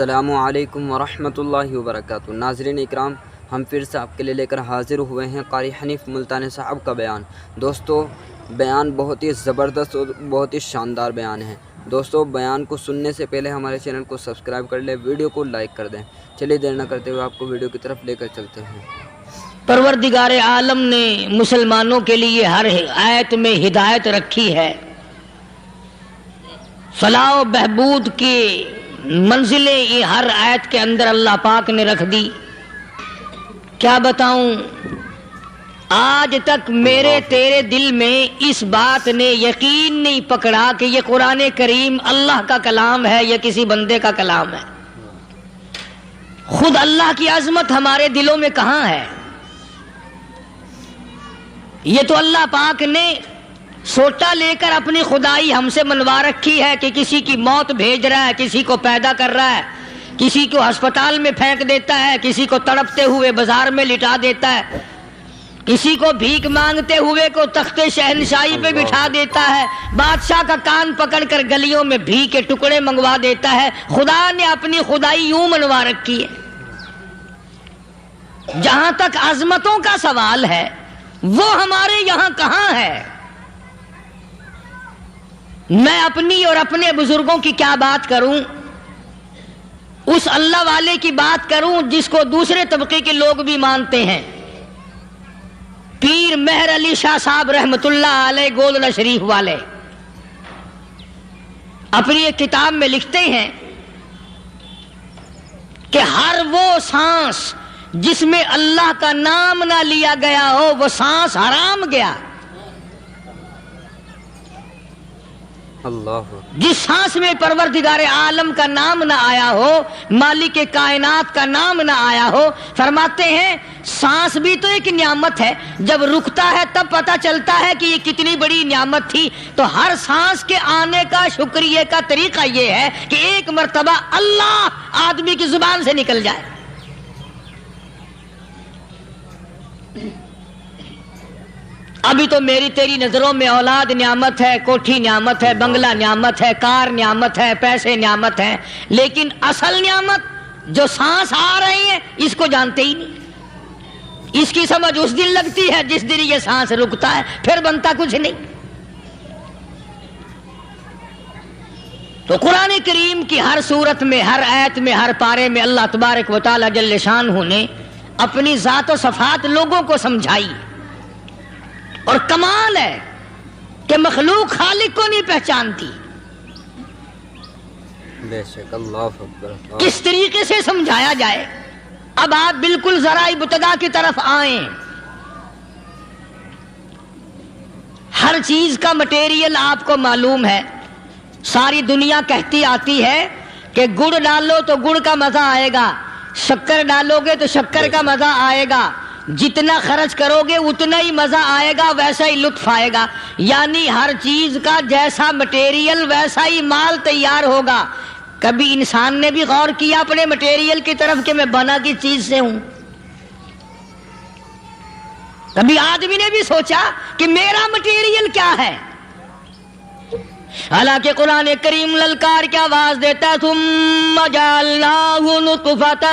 السلام علیکم ورحمۃ اللہ وبرکاتہ۔ ناظرین اکرام، ہم پھر سے آپ کے لیے لے کر حاضر ہوئے ہیں قاری حنیف ملتانی صاحب کا بیان۔ دوستو، بیان بہت ہی زبردست اور بہت ہی شاندار بیان ہے۔ دوستو، بیان کو سننے سے پہلے ہمارے چینل کو سبسکرائب کر لیں، ویڈیو کو لائک کر دیں۔ چلیے دیر نہ کرتے ہوئے آپ کو ویڈیو کی طرف لے کر چلتے ہیں۔ پروردگار عالم نے مسلمانوں کے لیے ہر آیت میں ہدایت رکھی ہے، فلاح و بہبود کی منزلیں یہ ہر آیت کے اندر اللہ پاک نے رکھ دی۔ کیا بتاؤں، آج تک میرے تیرے دل میں اس بات نے یقین نہیں پکڑا کہ یہ قرآن کریم اللہ کا کلام ہے یا کسی بندے کا کلام ہے۔ خود اللہ کی عظمت ہمارے دلوں میں کہاں ہے؟ یہ تو اللہ پاک نے سوٹا لے کر اپنی خدائی ہم سے منوا رکھی ہے کہ کسی کی موت بھیج رہا ہے، کسی کو پیدا کر رہا ہے، کسی کو ہسپتال میں پھینک دیتا ہے، کسی کو تڑپتے ہوئے بازار میں لٹا دیتا ہے، کسی کو بھیک مانگتے ہوئے کو تخت شہنشاہی پہ بٹھا دیتا ہے، بادشاہ کا کان پکڑ کر گلیوں میں بھیک کے ٹکڑے منگوا دیتا ہے۔ خدا نے اپنی خدائی یوں منوا رکھی ہے۔ جہاں تک عظمتوں کا سوال ہے، وہ ہمارے یہاں کہاں ہے؟ میں اپنی اور اپنے بزرگوں کی کیا بات کروں، اس اللہ والے کی بات کروں جس کو دوسرے طبقے کے لوگ بھی مانتے ہیں۔ پیر مہر علی شاہ صاحب رحمت اللہ علیہ گولڈا شریف والے اپنی ایک کتاب میں لکھتے ہیں کہ ہر وہ سانس جس میں اللہ کا نام نہ لیا گیا ہو وہ سانس حرام گیا۔ اللہ، جس سانس میں پروردگار عالم کا نام نہ آیا ہو، مالک کائنات کا نام نہ آیا ہو، فرماتے ہیں سانس بھی تو ایک نعمت ہے، جب رکتا ہے تب پتہ چلتا ہے کہ یہ کتنی بڑی نعمت تھی۔ تو ہر سانس کے آنے کا شکریہ کا طریقہ یہ ہے کہ ایک مرتبہ اللہ آدمی کی زبان سے نکل جائے۔ ابھی تو میری تیری نظروں میں اولاد نعمت ہے، کوٹھی نعمت ہے، بنگلہ نعمت ہے، کار نعمت ہے، پیسے نعمت ہیں، لیکن اصل نعمت جو سانس آ رہی ہے اس کو جانتے ہی نہیں۔ اس کی سمجھ اس دن لگتی ہے جس دن یہ سانس رکتا ہے، پھر بنتا کچھ نہیں۔ تو قرآن کریم کی ہر صورت میں، ہر آیت میں، ہر پارے میں اللہ تبارک و تعالی جل شانہ نے اپنی ذات و صفات لوگوں کو سمجھائی۔ اور کمال ہے کہ مخلوق خالق کو نہیں پہچانتی۔ بے شک، اللہ اکبر۔ کس طریقے سے سمجھایا جائے؟ اب آپ بالکل ذرا ابتدا کی طرف آئیں۔ ہر چیز کا مٹیریل آپ کو معلوم ہے۔ ساری دنیا کہتی آتی ہے کہ گڑ ڈالو تو گڑ کا مزہ آئے گا، شکر ڈالو گے تو شکر کا مزہ آئے گا، جتنا خرچ کرو گے اتنا ہی مزہ آئے گا، ویسا ہی لطف آئے گا۔ یعنی ہر چیز کا جیسا مٹیریل ویسا ہی مال تیار ہوگا۔ کبھی انسان نے بھی غور کیا اپنے مٹیریل کی طرف کہ میں بنا کس چیز سے ہوں؟ کبھی آدمی نے بھی سوچا کہ میرا مٹیریل کیا ہے؟ حالانکہ قرآن کریم للکار کی آواز دیتا ہے، ثم جعلناہ نطفۃ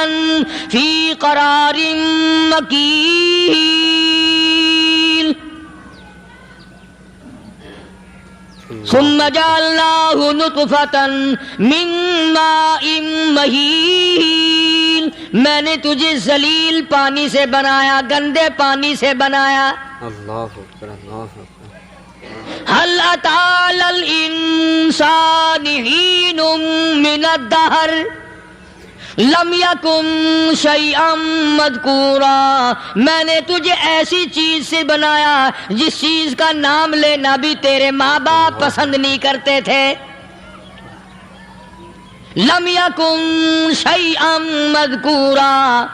فی قرار مکین، ثم جعلناہ نطفۃ من ماء مہین، میں نے تجھے ذلیل پانی سے بنایا، گندے پانی سے بنایا۔ اللہ اکبر، اللہ اکبر۔ هل أتى على الإنسان حين من الدهر لم يكن شيئا مذكورا، میں نے تجھے ایسی چیز سے بنایا جس چیز کا نام لینا بھی تیرے ماں باپ پسند نہیں کرتے تھے۔ لم يكن شيئا مذكورا،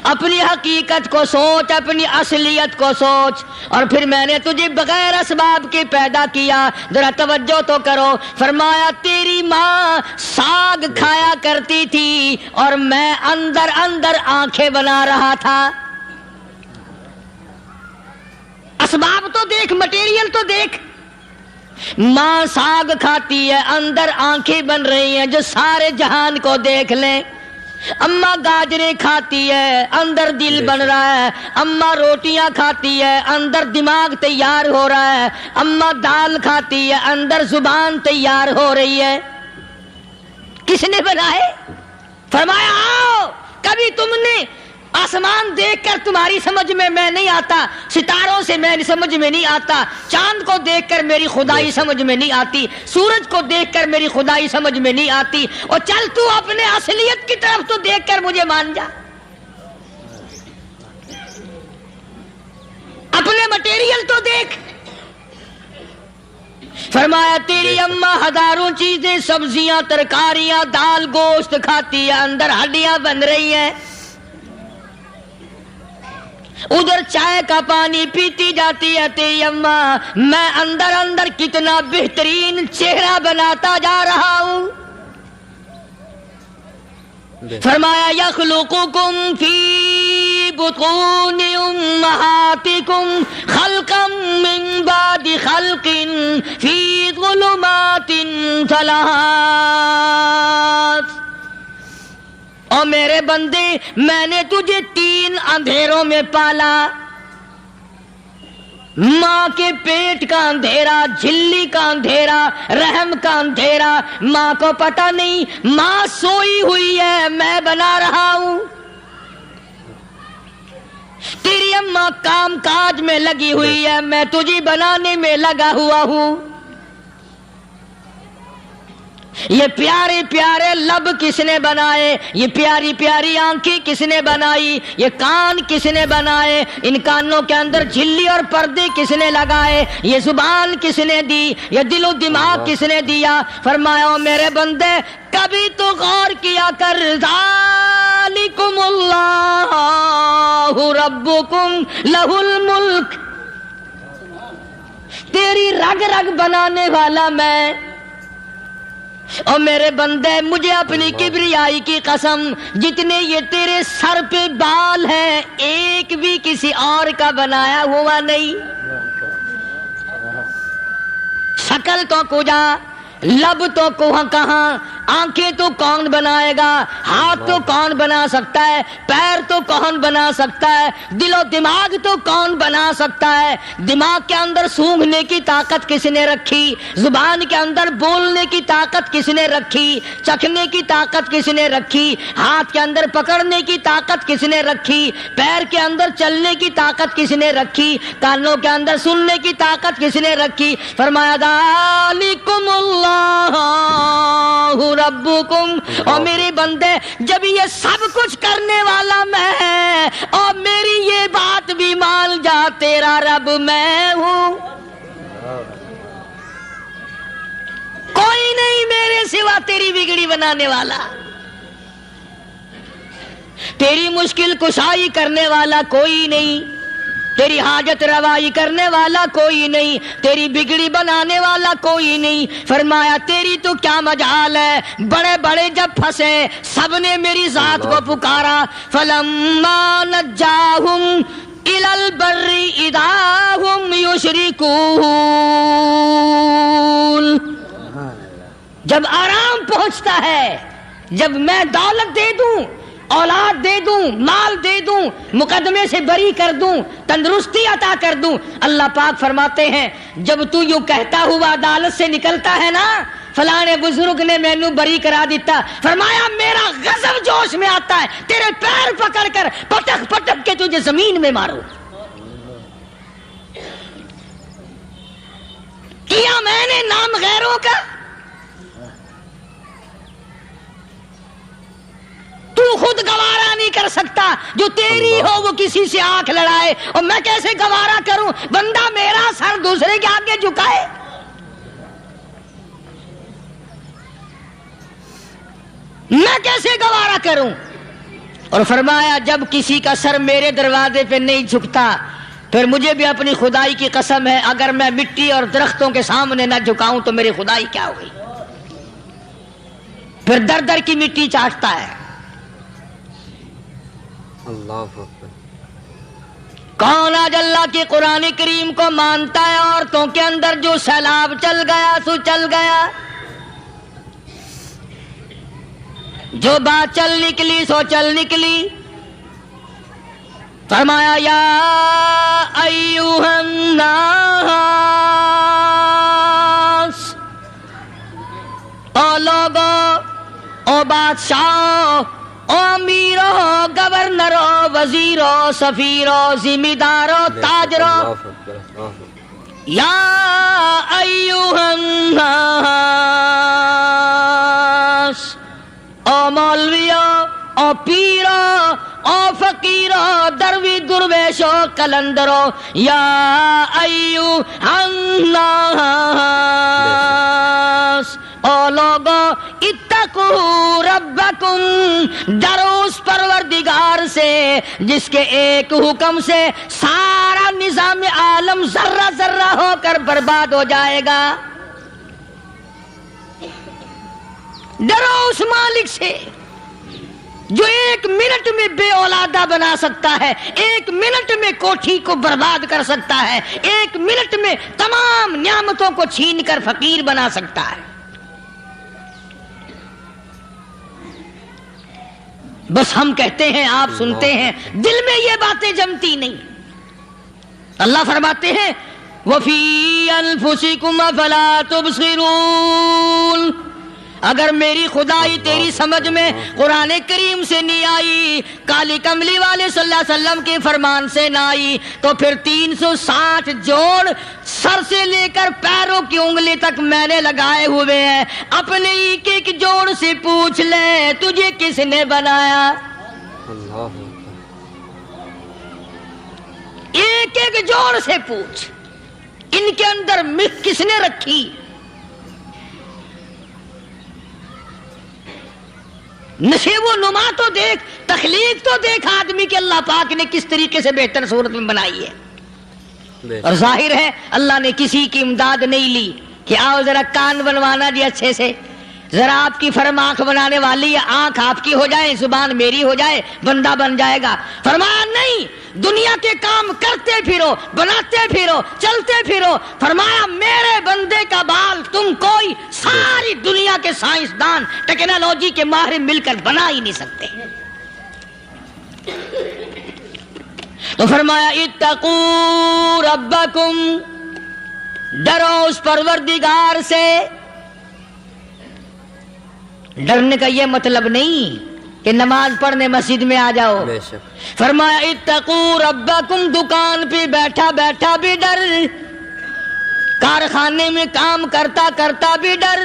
اپنی حقیقت کو سوچ، اپنی اصلیت کو سوچ۔ اور پھر میں نے تجھے بغیر اسباب کے پیدا کیا۔ ذرا توجہ تو کرو، فرمایا تیری ماں ساگ کھایا کرتی تھی اور میں اندر اندر آنکھیں بنا رہا تھا۔ اسباب تو دیکھ، مٹیریل تو دیکھ۔ ماں ساگ کھاتی ہے، اندر آنکھیں بن رہی ہیں جو سارے جہان کو دیکھ لیں۔ اماں گاجریں کھاتی ہے، اندر دل بن رہا ہے۔ اماں روٹیاں کھاتی ہے، اندر دماغ تیار ہو رہا ہے۔ اماں دال کھاتی ہے، اندر زبان تیار ہو رہی ہے۔ کس نے بنائے؟ فرمایا آؤ، کبھی تم نے آسمان دیکھ کر تمہاری سمجھ میں نہیں آتا، ستاروں سے میری سمجھ میں نہیں آتا، چاند کو دیکھ کر میری خدائی سمجھ میں نہیں آتی، سورج کو دیکھ کر میری خدائی سمجھ میں نہیں آتی، اور چل تو اپنے اصلیت کی طرف تو دیکھ کر مجھے مان جا، اپنے مٹیریل تو دیکھ۔ فرمایا تیری اماں ہزاروں چیزیں، سبزیاں، ترکاریاں، دال، گوشت کھاتی ہے، اندر ہڈیاں بن رہی ہیں، ادھر چائے کا پانی پیتی جاتی ہے تیری اماں، میں اندر اندر کتنا بہترین چہرہ بناتا جا رہا ہوں۔ فرمایا یخلقکم فی بطون امہاتکم خلقا من بعد خلق فی ظلمات ثلاث، اور میرے بندے میں نے تجھے 3 اندھیروں میں پالا، ماں کے پیٹ کا اندھیرا، جھلی کا اندھیرا، رحم کا اندھیرا، ماں کو پتہ نہیں ماں سوئی ہوئی ہے، میں بنا رہا ہوں۔ تیری اماں کام کاج میں لگی ہوئی ہے، میں تجھے بنانے میں لگا ہوا ہوں۔ یہ پیارے پیارے لب کس نے بنائے؟ یہ پیاری پیاری آنکھیں کس نے بنائی؟ یہ کان کس نے بنائے؟ ان کانوں کے اندر جھلی اور پردے کس نے لگائے؟ یہ زبان کس نے دی؟ یہ دل و دماغ کس نے دیا؟ فرمایا او میرے بندے کبھی تو غور کیا کر، ذالکم اللہ ربکم لہ الملک، تیری رگ رگ بنانے والا میں۔ اور میرے بندے مجھے اپنی کبریائی کی قسم، جتنے یہ تیرے سر پہ بال ہیں ایک بھی کسی اور کا بنایا ہوا نہیں۔ شکل تو کجا، لب تو کہاں، آنکھیں تو کون بنائے گا، ہاتھ تو کون بنا سکتا ہے، پیر تو کون بنا سکتا ہے، دل و دماغ تو کون بنا سکتا ہے؟ دماغ کے اندر سونگھنے کی طاقت کس نے رکھی؟ زبان کے اندر بولنے کی طاقت کس نے رکھی؟ چکھنے کی طاقت کس نے رکھی؟ ہاتھ کے اندر پکڑنے کی طاقت کس نے رکھی؟ پیر کے اندر چلنے کی طاقت کس نے رکھی؟ کانوں کے اندر سننے کی طاقت کس نے رکھی؟ فرمایا ذالکم اللہ ربکم، اور میرے بندے جب یہ سب کچھ کرنے والا میں اور میری یہ بات بھی مان جا تیرا رب میں ہوں، کوئی نہیں میرے سوا تیری بگڑی بنانے والا، تیری مشکل کشائی کرنے والا کوئی نہیں، تیری حاجت روائی کرنے والا کوئی نہیں، تیری بگڑی بنانے والا کوئی نہیں۔ فرمایا تیری تو کیا مجال ہے، بڑے بڑے جب پھنسے سب نے میری ذات کو پکارا، فلما نجاہم الی البر اذا ہم یشرکون، جب آرام پہنچتا ہے، جب میں دولت دے دوں، اولاد دے دوں، مال دے دوں، مقدمے سے بری کر دوں، تندرستی عطا کر دوں، اللہ پاک فرماتے ہیں جب تو یوں کہتا ہوا عدالت سے نکلتا ہے نا فلانے بزرگ نے مینو بری کرا دیتا، فرمایا میرا غضب جوش میں آتا ہے، تیرے پیر پکڑ کر پٹک پٹک کے تجھے زمین میں ماروں۔ کیا میں نے نام غیروں کا؟ تو خود گوارا نہیں کر سکتا، جو تیری ہو وہ کسی سے آنکھ لڑائے، اور میں کیسے گوارا کروں بندہ میرا سر دوسرے کے آگے جھکائے؟ میں کیسے گوارا کروں؟ اور فرمایا جب کسی کا سر میرے دروازے پہ نہیں جھکتا پھر مجھے بھی اپنی خدائی کی قسم ہے اگر میں مٹی اور درختوں کے سامنے نہ جھکاؤں تو میری خدائی کیا ہوگی؟ پھر در در کی مٹی چاٹتا ہے۔ اللہ اکبر۔ کون آج اللہ کے قرآن کریم کو مانتا ہے؟ عورتوں کے اندر جو سیلاب چل گیا سو چل گیا، جو بات چل نکلی سو چل نکلی۔ فرمایا یا ایھا الناس، او لوگو، او بادشاہو، او امیرو، گورنرو، وزیرو، سفیرو، ذمہ دارو، تاجرو، یا ایھا الناس، او مولویو، او پیرو، او فقیرو، دروی درویشو، کلندرو، یا ایھا الناس، او لوگو، اتقوا ربکم، ڈرو اس پروردگار سے جس کے ایک حکم سے سارا نظام عالم ذرہ ذرہ ہو کر برباد ہو جائے گا۔ ڈرو اس مالک سے جو ایک منٹ میں بے اولادہ بنا سکتا ہے، ایک منٹ میں کوٹھی کو برباد کر سکتا ہے، ایک منٹ میں تمام نعمتوں کو چھین کر فقیر بنا سکتا ہے۔ بس ہم کہتے ہیں، آپ سنتے ہیں، دل میں یہ باتیں جمتی نہیں۔ اللہ فرماتے ہیں وَفِي أَنفُسِكُمْ أَفَلَا تُبْصِرُونَ، اگر میری خدائی تیری سمجھ میں قرآن کریم سے نہیں آئی، کالی کملی والے صلی اللہ علیہ وسلم کے فرمان سے نہ آئی، تو پھر 360 جوڑ سر سے لے کر پیروں کی انگلی تک میں نے لگائے ہوئے ہیں، اپنے ایک ایک جوڑ سے پوچھ لے تجھے کس نے بنایا؟ ایک ایک جوڑ سے پوچھ، ان کے اندر مکھ کس نے رکھی؟ نشیب و نما تو دیکھ، تخلیق تو دیکھ آدمی کے اللہ پاک نے کس طریقے سے بہتر صورت میں بنائی ہے۔ اور ظاہر ہے اللہ نے کسی کی امداد نہیں لی کہ آؤ ذرا کان بنوانا جی اچھے سے، ذرا آپ کی فرم آنکھ بنانے والی ہے، آنکھ آپ کی ہو جائے، زبان میری ہو جائے، بندہ بن جائے گا۔ فرمایا نہیں، دنیا کے کام کرتے پھرو، بناتے پھرو، چلتے پھرو۔ فرمایا میرے بندے کا بال تم کوئی ساری دنیا کے سائنسدان، ٹیکنالوجی کے ماہر مل کر بنا ہی نہیں سکتے۔ تو فرمایا اتقوا ربکم، ڈرو اس پروردگار سے۔ ڈرنے کا یہ مطلب نہیں کہ نماز پڑھنے مسجد میں آ جاؤ۔ فرمایا اتقوا ربکم، دکان پہ بیٹھا بیٹھا بھی ڈر، کارخانے میں کام کرتا کرتا بھی ڈر،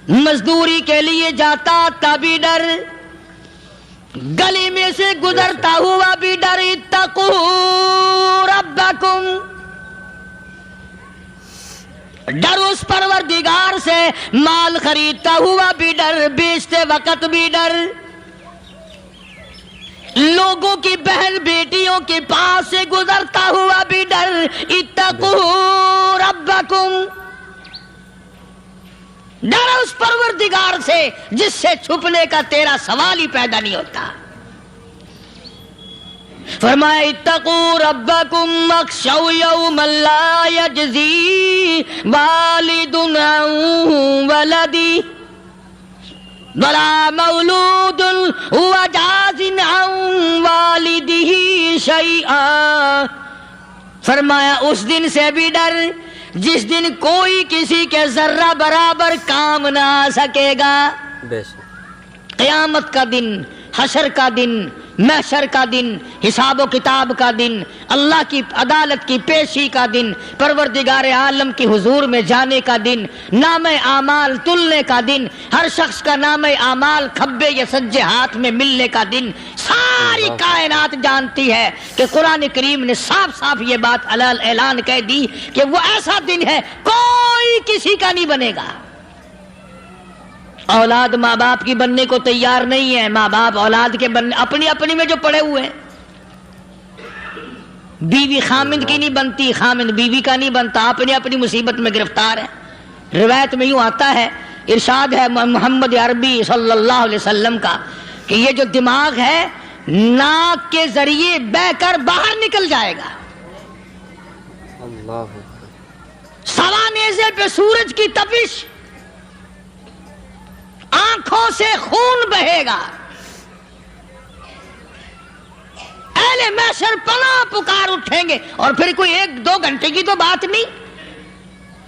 مزدوری کے لیے جاتا آتا بھی ڈر، گلی میں سے گزرتا ہوا بھی ڈر۔ اتقوا ربکم، ڈر اس پروردگار سے، مال خریدتا ہوا بھی ڈر، بیچتے وقت بھی ڈر، لوگوں کی بہن بیٹیوں کے پاس سے گزرتا ہوا بھی ڈر۔ اتقوا ربکم، ڈر اس پروردگار سے جس سے چھپنے کا تیرا سوال ہی پیدا نہیں ہوتا۔ فرمایا اتقوا ربکم واخشوا یوما لا یجزی والد عن ولدہ ولا مولود هو جاز عن والدہ شیئا۔ فرمایا اس دن سے بھی ڈر جس دن کوئی کسی کے ذرہ برابر کام نہ آ سکے گا۔ قیامت کا دن، حشر کا دن، محشر کا دن، حساب و کتاب کا دن، اللہ کی عدالت کی پیشی کا دن، پروردگار عالم کی حضور میں جانے کا دن، نام اعمال تلنے کا دن، ہر شخص کا نام اعمال کھبے یا سجے ہاتھ میں ملنے کا دن۔ ساری کائنات جانتی ہے کہ قرآن کریم نے صاف صاف یہ بات اعلان کہہ دی کہ وہ ایسا دن ہے کوئی کسی کا نہیں بنے گا۔ اولاد ماں باپ کی بننے کو تیار نہیں ہے، ماں باپ اولاد کے بننے اپنی اپنی میں جو پڑے ہوئے ہیں۔ بیوی خامند کی نہیں بنتی، خامند بیوی کا نہیں بنتا، اپنی اپنی مصیبت میں گرفتار ہے۔ روایت میں یوں آتا ہے، ارشاد ہے محمد عربی صلی اللہ علیہ وسلم کا کہ یہ جو دماغ ہے ناک کے ذریعے بہ کر باہر نکل جائے گا. اللہ سوا نیزے پہ سورج کی تپش، آنکھوں سے خون بہے گا. اہل محشر پناہ پکار اٹھیں گے. اور پھر کوئی 1-2 گھنٹے کی تو بات نہیں.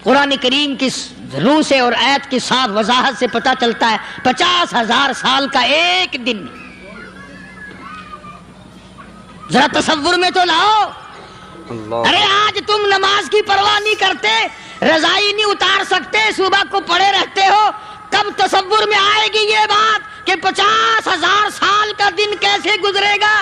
قرآن کریم کی روح سے اور آیت کی صاف وضاحت سے پتہ چلتا ہے 50,000 سال کا ایک دن. ذرا تصور میں تو لاؤ. اللہ ارے آج تم نماز کی پرواہ نہیں کرتے، رضائی نہیں اتار سکتے، صبح کو پڑے رہتے ہو. کب تصور میں آئے گی یہ بات کہ 50,000 سال کا دن کیسے گزرے گا؟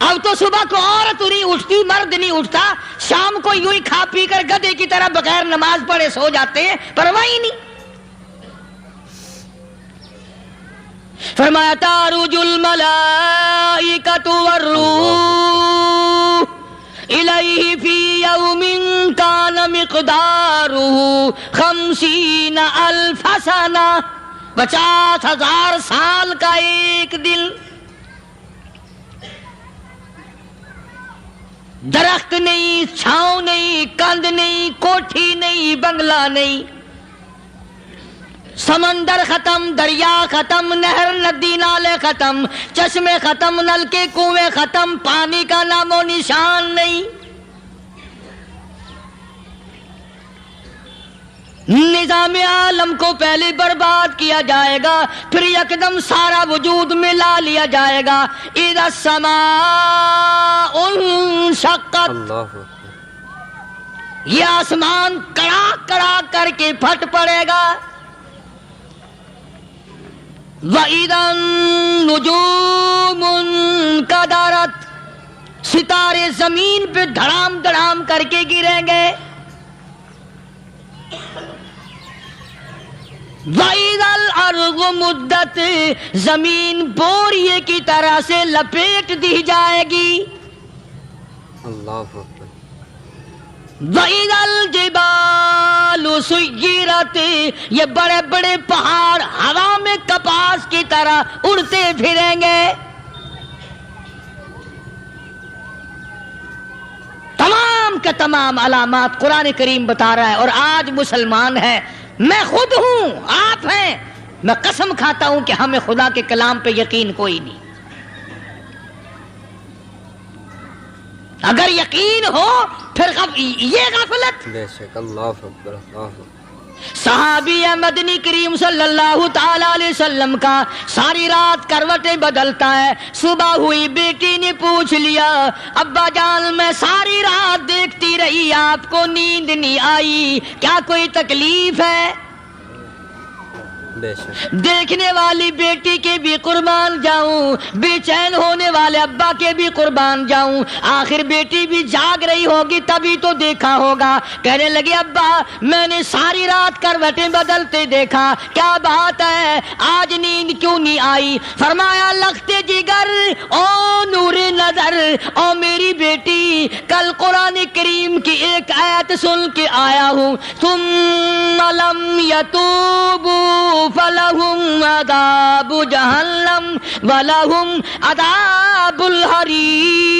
اب تو صبح کو عورت نہیں اٹھتی، مرد نہیں اٹھتا، شام کو یوں ہی کھا پی کر گدھے کی طرح بغیر نماز پڑھے سو جاتے ہیں، پرواہ ہی نہیں. فرمایا تعرج الملائکۃ والروح الیہ فی یوم کان مقدارہ 50,000 سنہ. 50,000 سال کا ایک دن. درخت نہیں، چھاؤں نہیں، کند نہیں، کوٹھی نہیں، بنگلہ نہیں. سمندر ختم، دریا ختم، نہر ندی نالے ختم، چشمے ختم، نلکے کنویں ختم، پانی کا نام و نشان نہیں. نظام عالم کو پہلے برباد کیا جائے گا، پھر یکدم سارا وجود ملا لیا جائے گا. اذا السماء انشقت، اللہ یہ آسمان کڑاک کڑاک کر کے پھٹ پڑے گا. وَإِذَا النُّجُومُ انْكَدَرَتْ، ستارے زمین پہ دھڑام دھڑام کر کے گریں گے. وَإِذَا الْأَرْضُ مُدَّتْ، زمین بوریے کی طرح سے لپیٹ دی جائے گی. اللہ وَإِذَا الْجِبَالُ سُيِّرَتْ، یہ بڑے بڑے پہاڑ ہوا میں کپاس کی طرح اڑتے پھریں گے. تمام کے تمام علامات قرآن کریم بتا رہا ہے. اور آج مسلمان ہے، میں خود ہوں، آپ ہیں، میں قسم کھاتا ہوں کہ ہمیں خدا کے کلام پہ یقین کوئی نہیں. اگر یقین ہو پھر یہ غفلت. بے شک. اللہ اکبر. اللہ اکبر. صحابی مدنی کریم صلی اللہ تعالی علیہ وسلم کا ساری رات کروٹیں بدلتا ہے. صبح ہوئی بیٹی نے پوچھ لیا، ابا جان میں ساری رات دیکھتی رہی، آپ کو نیند نہیں آئی، کیا کوئی تکلیف ہے؟ بے شک. دیکھنے والی بیٹی کے بھی قربان جاؤں، بے چین ہونے والے ابا کے بھی قربان جاؤں. آخر بیٹی بھی جاگ رہی ہوگی تبھی تو دیکھا ہوگا. کہنے لگے ابا میں نے ساری رات کروٹیں بدلتے دیکھا، کیا بات ہے، آج نیند کیوں نہیں آئی؟ فرمایا لختے جگر او نور نظر، او میری بیٹی کل قرآن کریم کی ایک آیت سن کے آیا ہوں، ثم لم یتوبوا فلہم عذاب جہنم ولہم عذاب الحریق.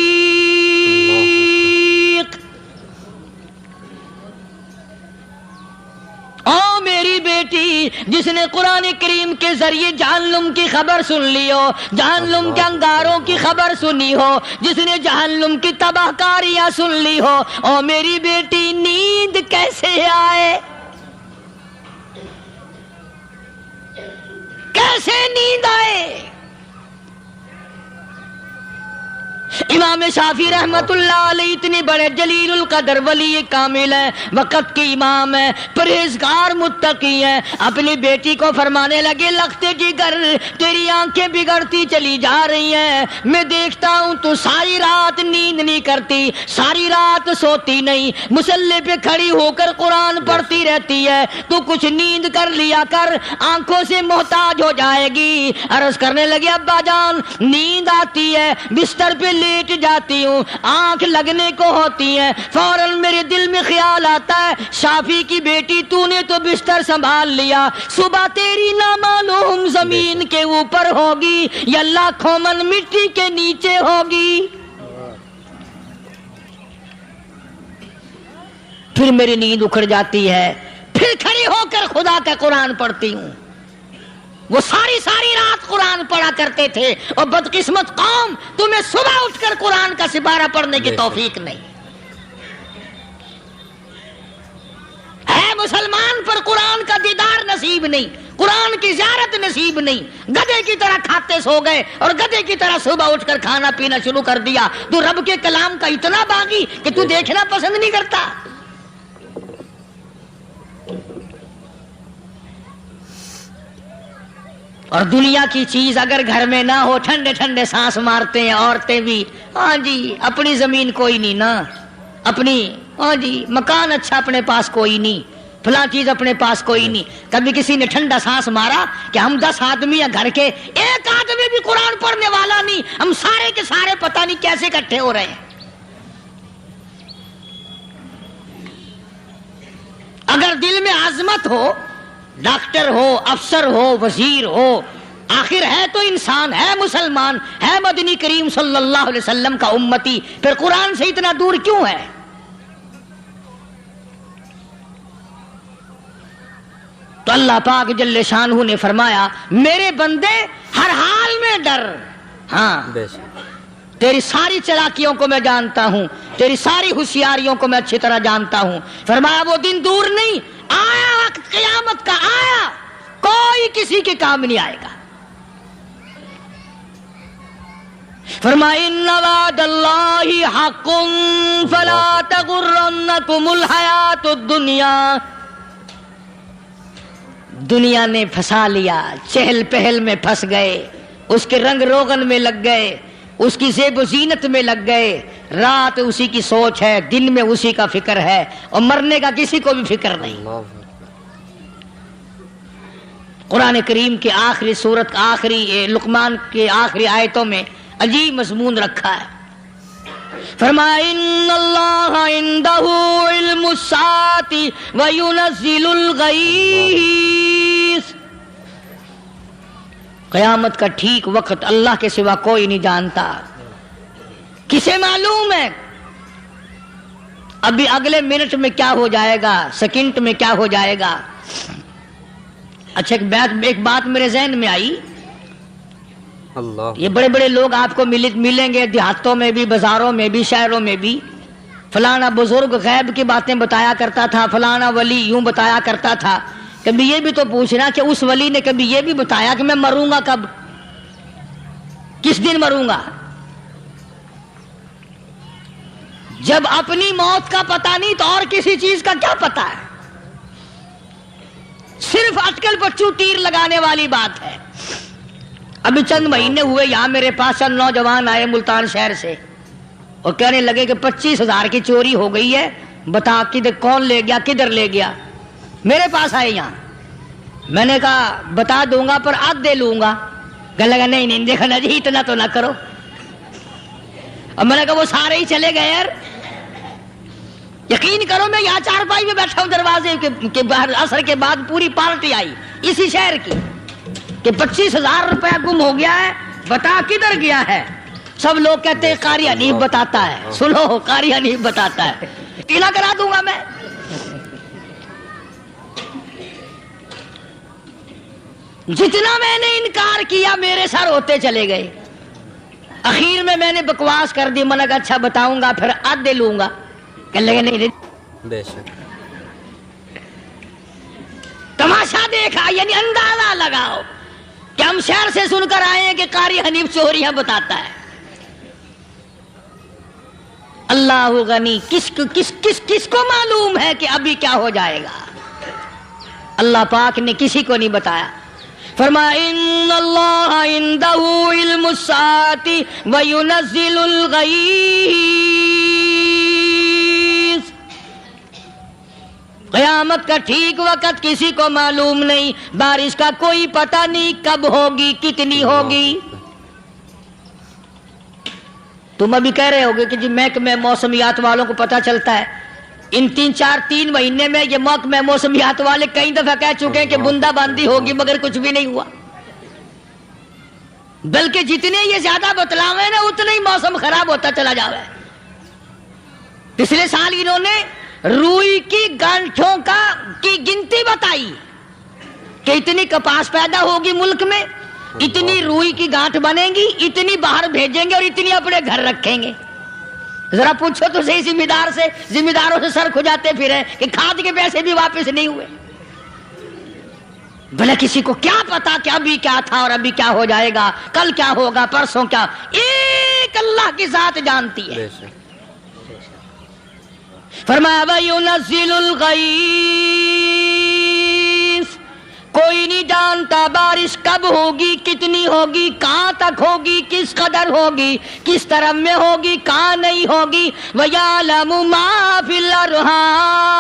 او میری بیٹی جس نے قرآن کریم کے ذریعے جہنم کی خبر سن لی ہو، جہنم کے انگاروں کی خبر سنی ہو، جس نے جہنم کی تباہ کاریاں سن لی ہو، او میری بیٹی نیند کیسے آئے؟ کیسے نیند آئے؟ امام شافعی رحمت اللہ علیہ اتنے بڑے جلیل القدر ولی کامل ہیں، وقت کے امام ہیں، پرہیزگار متقی ہیں. اپنی بیٹی کو فرمانے لگے لختے جگر تیری آنکھیں بگڑتی چلی جا رہی ہیں، میں دیکھتا ہوں تو ساری رات نیند نہیں کرتی، ساری رات سوتی نہیں، مصلی پہ کھڑی ہو کر قرآن پڑھتی رہتی ہے، تو کچھ نیند کر لیا کر، آنکھوں سے محتاج ہو جائے گی. عرض کرنے لگے ابا جان نیند آتی ہے، بستر پہ لیٹ جاتی ہوں، آنکھ لگنے کو ہوتی ہے، فوراً میرے دل میں خیال آتا ہے شافی کی بیٹی تو نے تو بستر سنبھال لیا، صبح تیری نامعلوم زمین کے اوپر ہوگی یا لاکھوں من مٹی کے نیچے ہوگی۔ پھر میری نیند اکھڑ جاتی ہے، پھر کھڑی ہو کر خدا کا قرآن پڑھتی ہوں۔ وہ ساری رات قرآن پڑھا کرتے تھے، اور بدقسمت قوم، تمہیں صبح اٹھ کر قرآن کا سپارہ پڑھنے کی توفیق نہیں ہے۔ مسلمان پر قرآن کا دیدار نصیب نہیں، قرآن کی زیارت نصیب نہیں، گدھے کی طرح کھاتے سو گئے اور گدھے کی طرح صبح اٹھ کر کھانا پینا شروع کر دیا۔ تو رب کے کلام کا اتنا باغی کہ تو دیکھنا پسند نہیں کرتا۔ اور دنیا کی چیز اگر گھر میں نہ ہو، ٹھنڈے ٹھنڈے سانس مارتے ہیں عورتیں بھی، ہاں جی اپنی زمین کوئی نہیں نا، اپنی ہاں جی مکان اچھا اپنے پاس کوئی نہیں، فلاں چیز اپنے پاس کوئی نہیں۔ کبھی کسی نے ٹھنڈا سانس مارا کہ ہم 10 آدمی ہیں گھر کے، ایک آدمی بھی قرآن پڑھنے والا نہیں، ہم سارے کے سارے پتہ نہیں کیسے اکٹھے ہو رہے ہیں۔ اگر دل میں عظمت ہو، ڈاکٹر ہو، افسر ہو، وزیر ہو، آخر ہے تو انسان، ہے مسلمان، ہے مدنی کریم صلی اللہ علیہ وسلم کا امتی، پھر قرآن سے اتنا دور کیوں ہے؟ تو اللہ پاک جل شانہ نے فرمایا میرے بندے ہر حال میں ڈر، ہاں تیری ساری چلاکیوں کو میں جانتا ہوں، تیری ساری ہوشیاریوں کو میں اچھی طرح جانتا ہوں۔ فرمایا وہ دن دور نہیں، آیا وقت قیامت کا، آیا، کوئی کسی کے کام نہیں آئے گا۔ فرمایا ان وعد اللہ حق فلا تغرنکم الحیات الدنیا۔ دنیا نے پھنسا لیا، چہل پہل میں پھنس گئے، اس کے رنگ روغن میں لگ گئے، اس کی زیب و زینت میں لگ گئے، رات اسی کی سوچ ہے، دن میں اسی کا فکر ہے، اور مرنے کا کسی کو بھی فکر نہیں۔ قرآن کریم کے آخری سورت کا آخری لقمان کے آخری آیتوں میں عجیب مضمون رکھا ہے۔ فرمایا ان اللہ عندہ علم الساعۃ وینزل الغیث۔ قیامت کا ٹھیک وقت اللہ کے سوا کوئی نہیں جانتا۔ کسے معلوم ہے ابھی اگلے منٹ میں کیا ہو جائے گا، سیکنڈ میں کیا ہو جائے گا؟ اچھا ایک بات میرے ذہن میں آئی، یہ بڑے بڑے لوگ آپ کو ملیں گے دیہاتوں میں بھی، بازاروں میں بھی، شہروں میں بھی، فلانا بزرگ غیب کی باتیں بتایا کرتا تھا، فلانا ولی یوں بتایا کرتا تھا۔ کبھی یہ بھی تو پوچھنا کہ اس ولی نے کبھی یہ بھی بتایا کہ میں مروں گا کب، کس دن مروں گا؟ جب اپنی موت کا پتہ نہیں تو اور کسی چیز کا کیا پتہ ہے؟ صرف اٹکل پچو تیر لگانے والی بات ہے۔ ابھی چند مہینے ہوئے یہاں میرے پاس چند نوجوان آئے ملتان شہر سے، اور کہنے لگے کہ 25,000 کی چوری ہو گئی ہے، بتا کدھر کون لے گیا، کدھر لے گیا؟ میرے پاس آئے یہاں، میں نے کہا بتا دوں گا پر آدھ دے لوں گا۔ کہنے لگا نہیں دیکھا نا جی اتنا تو نہ کرو۔ اور میں نے کہا وہ سارے ہی چلے گئے یار، یقین کرو میں یہاں چارپائی میں بیٹھا ہوں دروازے کے باہر، عصر کے بعد پوری پارٹی آئی اسی شہر کی کہ 25,000 روپیہ گم ہو گیا ہے، بتا کدھر گیا ہے؟ سب لوگ کہتے ہیں قاری حنیف بتاتا ہے، سنو قاری حنیف بتاتا ہے، قلعہ کرا دوں گا میں۔ جتنا میں نے انکار کیا میرے سر ہوتے چلے گئے، اخیر میں نے بکواس کر دی، میں نے کہا اچھا بتاؤں گا پھر آدھے لوں گا۔ کہنے لگے نہیں بے شک تماشا دیکھا، یعنی اندازہ لگاؤ کہ ہم شہر سے سن کر آئے ہیں کہ قاری حنیف چوریاں بتاتا ہے۔ اللہ غنی، کس کو معلوم ہے کہ ابھی کیا ہو جائے گا؟ اللہ پاک نے کسی کو نہیں بتایا۔ فرمایا ان اللہ عندہ علم الساعۃ وینزل الغیث۔ قیامت کا ٹھیک وقت کسی کو معلوم نہیں، بارش کا کوئی پتہ نہیں کب ہوگی، کتنی ہوگی۔ تم ابھی کہہ رہے ہوگے کہ جی محکمہ موسمیات والوں کو پتہ چلتا ہے، ان 3 مہینے میں یہ محکمہ موسمیات والے کئی دفعہ کہہ چکے ہیں کہ بندہ باندی ہوگی، مگر کچھ بھی نہیں ہوا، بلکہ جتنے یہ زیادہ بتلاوے نا اتنا ہی موسم خراب ہوتا چلا جاوے۔ پچھلے سال انہوں نے روئی کی گانٹھوں کی گنتی بتائی کہ اتنی کپاس پیدا ہوگی ملک میں، اتنی روئی کی گانٹھ بنے گی، اتنی باہر بھیجیں گے اور اتنی اپنے گھر رکھیں گے۔ ذرا پوچھو تو صحیح ذمہ داروں سے سر کھجاتے پھرے کہ کھاد کے پیسے بھی واپس نہیں ہوئے۔ بھلا کسی کو کیا پتا کہ ابھی کیا تھا اور ابھی کیا ہو جائے گا، کل کیا ہوگا، پرسوں کیا، ایک اللہ کی ذات جانتی ہے۔ فرمایا وَيُنَزِّلُ الْغَيْثَ، کوئی نہیں جانتا بارش کب ہوگی، کتنی ہوگی، کہاں تک ہوگی، کس قدر ہوگی، کس طرف میں ہوگی، کہاں نہیں ہوگی۔ وَيَعْلَمُ مَا فِي الْأَرْحَامِ،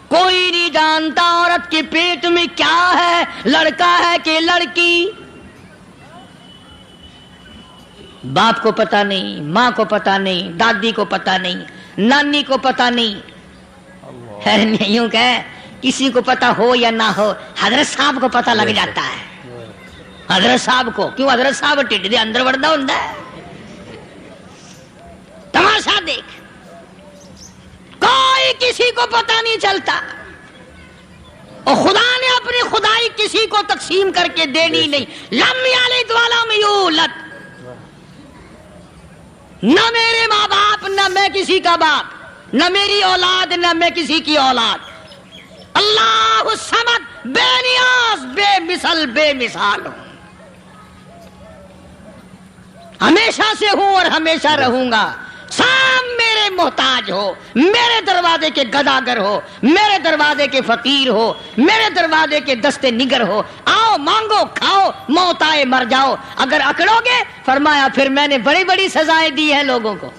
کوئی نہیں جانتا عورت کے پیٹ میں کیا ہے، لڑکا ہے کہ لڑکی۔ باپ کو پتا نہیں، ماں کو پتا نہیں، دادی کو پتا نہیں، نانی کو پتا نہیں، یوں کہ کسی کو پتا ہو یا نہ ہو، حضرت صاحب کو پتا لگ جاتا ہے۔ حضرت صاحب کو کیوں؟ حضرت صاحب ٹھڈ دے اندر وڑدا ہوندا ہے۔ تماشا دیکھ، کوئی کسی کو پتا نہیں چلتا، اور خدا نے اپنی خدائی کسی کو تقسیم کر کے دینی نہیں۔ لم یلد ولم یولد، نہ میرے ماں باپ، نہ میں کسی کا باپ، نہ میری اولاد، نہ میں کسی کی اولاد۔ اللہ الصمد، بے نیاز، بے مثل، بے مثال ہوں، ہمیشہ سے ہوں اور ہمیشہ رہوں گا۔ سب میرے محتاج ہو، میرے دروازے کے گداگر ہو، میرے دروازے کے فقیر ہو، میرے دروازے کے دستے نگر ہو، آؤ مانگو کھاؤ، موت آئے مر جاؤ۔ اگر اکڑو گے، فرمایا پھر میں نے بڑی بڑی سزائیں دی ہیں لوگوں کو۔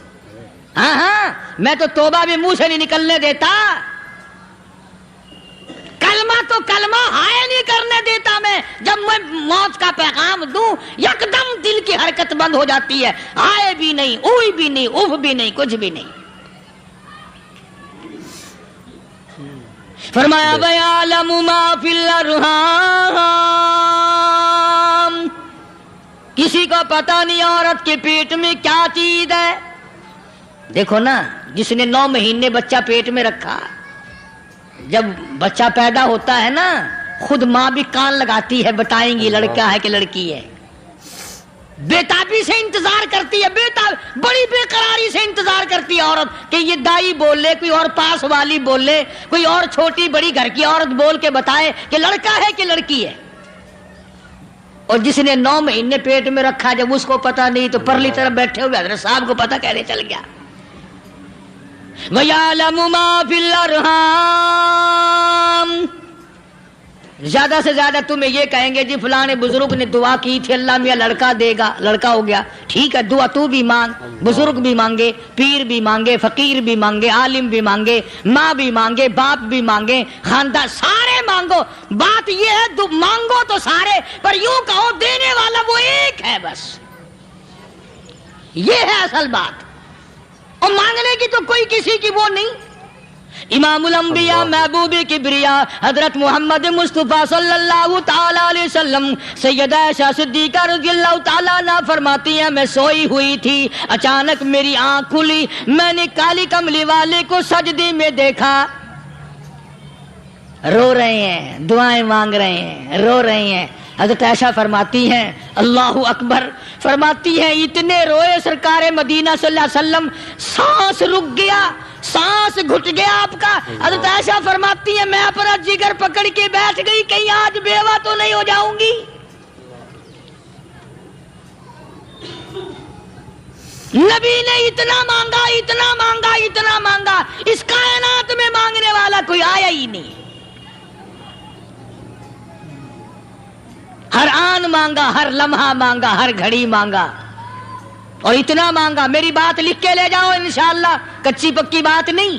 ہاں میں تو توبہ بھی منہ سے نہیں نکلنے دیتا، کلمہ تو کلمہ ہائے نہیں کرنے دیتا میں۔ جب میں موت کا پیغام دوں یکدم دل کی حرکت بند ہو جاتی ہے، ہائے بھی نہیں، اوئی بھی نہیں، اف بھی نہیں، کچھ بھی نہیں۔ فرمایا وَيَعْلَمُ مَا فِي الْأَرْحَامِ، کسی کو پتا نہیں عورت کے پیٹ میں کیا چیز ہے۔ دیکھو نا، جس نے 9 مہینے بچہ پیٹ میں رکھا، جب بچہ پیدا ہوتا ہے نا، خود ماں بھی کان لگاتی ہے، بتائیں گی لڑکا ہے کہ لڑکی ہے۔ بےتابی سے انتظار کرتی ہے، بڑی بے قراری سے انتظار کرتی ہے عورت کہ یہ دائی بول لے، کوئی اور پاس والی بول لے، کوئی اور چھوٹی بڑی گھر کی عورت بول کے بتائے کہ لڑکا ہے کہ لڑکی ہے۔ اور جس نے 9 مہینے پیٹ میں رکھا، جب اس کو پتا نہیں تو پرلی طرف بیٹھے ہوئے حضرت صاحب کو پتا کیسے چل گیا۔ وَيَعْلَمُ مَا فِي الْأَرْحَامِ، زیادہ سے زیادہ تمہیں یہ کہیں گے جی فلاں بزرگ نے دعا کی تھی، اللہ میاں لڑکا دے گا، لڑکا ہو گیا، ٹھیک ہے، دعا تو بھی مانگ، بزرگ بھی مانگے، پیر بھی مانگے، فقیر بھی مانگے، عالم بھی مانگے، ماں بھی مانگے، باپ بھی مانگے، خاندان سارے مانگو۔ بات یہ ہے مانگو تو سارے، پر یوں کہو دینے والا وہ ایک ہے بس، یہ ہے اصل بات، اور مانگنے کی تو کوئی کسی کی وہ نہیں۔ امام الانبیاء محبوب کبریا حضرت محمد مصطفیٰ صلی اللہ تعالی علیہ وسلم سیدہ عائشہ صدیقہ رضی اللہ تعالیٰ عنہ فرماتی ہیں میں سوئی ہوئی تھی، اچانک میری آنکھ کھلی، میں نے کالی کملی والے کو سجدے میں دیکھا، رو رہے ہیں، دعائیں مانگ رہے ہیں، رو رہے ہیں۔ حضرت عائشہ فرماتی ہیں اللہ اکبر، فرماتی ہیں اتنے روئے سرکار مدینہ صلی اللہ علیہ وسلم، سانس رک گیا، سانس گھٹ گیا آپ کا۔ حضرت عائشہ فرماتی ہیں میں اپنا جگر پکڑ کے بیٹھ گئی، کہیں آج بیوہ تو نہیں ہو جاؤں گی۔ نبی نے اتنا مانگا، اتنا مانگا، اتنا مانگا، اس کائنات میں مانگنے والا کوئی آیا ہی نہیں۔ ہر آن مانگا، ہر لمحہ مانگا، ہر گھڑی مانگا، اور اتنا مانگا۔ میری بات لکھ کے لے جاؤ انشاءاللہ، کچی پکی بات نہیں۔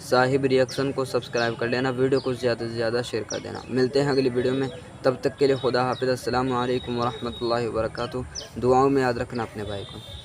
صاحب ریئیکشن کو سبسکرائب کر لینا، ویڈیو کو زیادہ سے زیادہ شیئر کر دینا۔ ملتے ہیں اگلی ویڈیو میں، تب تک کے لیے خدا حافظ۔ السلام علیکم ورحمۃ اللہ وبرکاتہ۔ دعاؤں میں یاد رکھنا اپنے بھائی کو۔